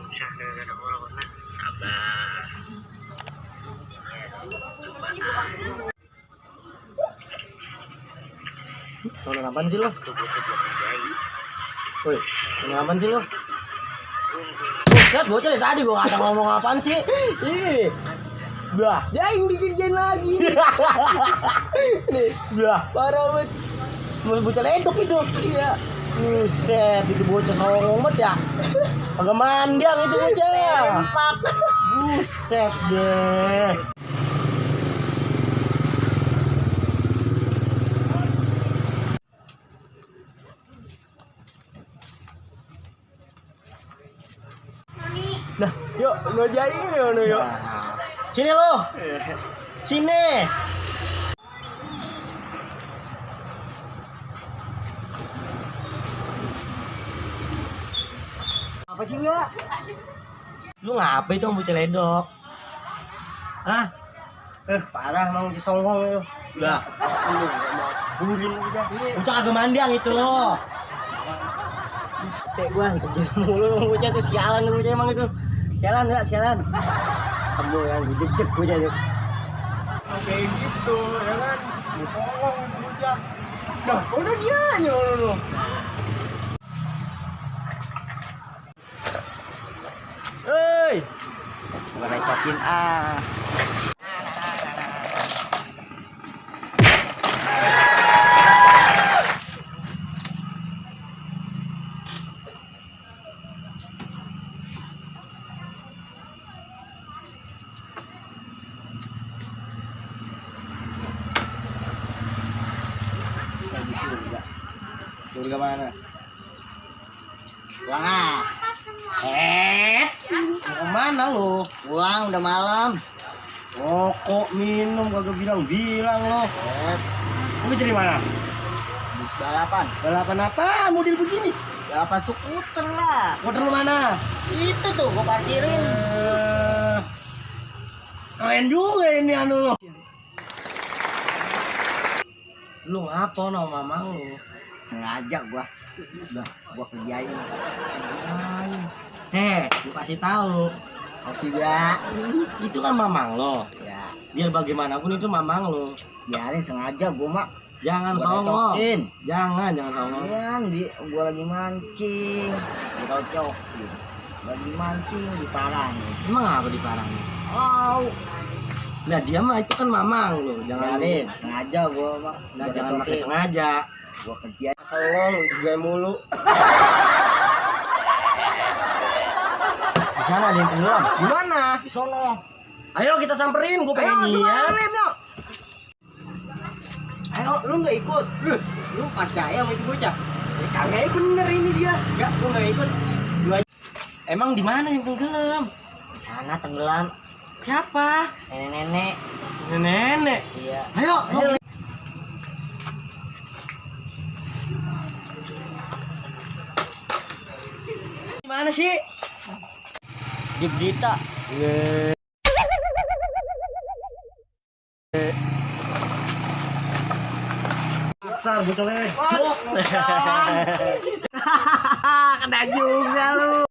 Susah gara-gara corona. Sabar. Cobaan. Nonton apaan sih lo? Tuh bocah belum dijahit. Woi, nonton apaan sih lo? Buset, bocah dari tadi gua kata ngomong apaan sih? Ini. Bah, jaing bikin gen lagi. Nih, bah, parah banget. Mau bocah ledok itu. Iya. Buset, itu bocah songong banget ya. Agak mandang itu bocah. Sempak. Buset deh. Nah, yuk ngerjain yuk. Sini lo. Sini. Apa sih enggak? Lu ngapain tuh bocah ledok? Hah? Parah mau disongong lu. Udah. Burin udah. Bocah kagak mandang itu lo. Teh gua kerja mulu bocah tuh sialan bocah emang itu. Sialan enggak sialan. Kamu yang jejek bocah itu. Kayak gitu ya kan. Ditolong bocah. Nah, udah dia aja lu. Hei. Gua recokin ah. Surga mana? Wah. Mau kemana lo? Pulang udah malam. Rokok, minum, kagak bilang lo. Habis dari mana? Habis balapan. Balapan apa? Model begini? Balapan skuter lah. Motor lu mana? Itu tuh gua parkirin. Keren juga ini anu lo. Lu ngapa no mamang lu? Sengaja gua. Udah gua kerjain. Gua kasih tahu. Kasih ya. Itu kan mamang lo. Ya, Biar bagaimanapun itu mamang lo. biarin sengaja gua mah. Jangan Gua songong. recokin. Jangan songong. Iya, gua lagi mancing. Dirocokin. Lagi mancing di parang. Emang apa di parang? Oh, Nah dia mah itu kan mamang lo. Jangan biarin sengaja gua mah. Nah, Gua jangan pakai recokin. sengaja. Gua kerjain. Songong, gue mulu. Di sana ada yang tenggelam. Di mana? Di sono. Ayo kita samperin, gue pengen lihat. Ayo, lu nggak ikut? Lu percaya sama itu bocah? Kagak bener ini dia. Enggak, lu nggak ikut. Emang di mana yang tenggelam? Di sana tenggelam. Siapa? Nenek-nenek. Nenek. Iya. Ayo. Gimana sih? Di berita. Besar bocah ledok. Kena juga lu.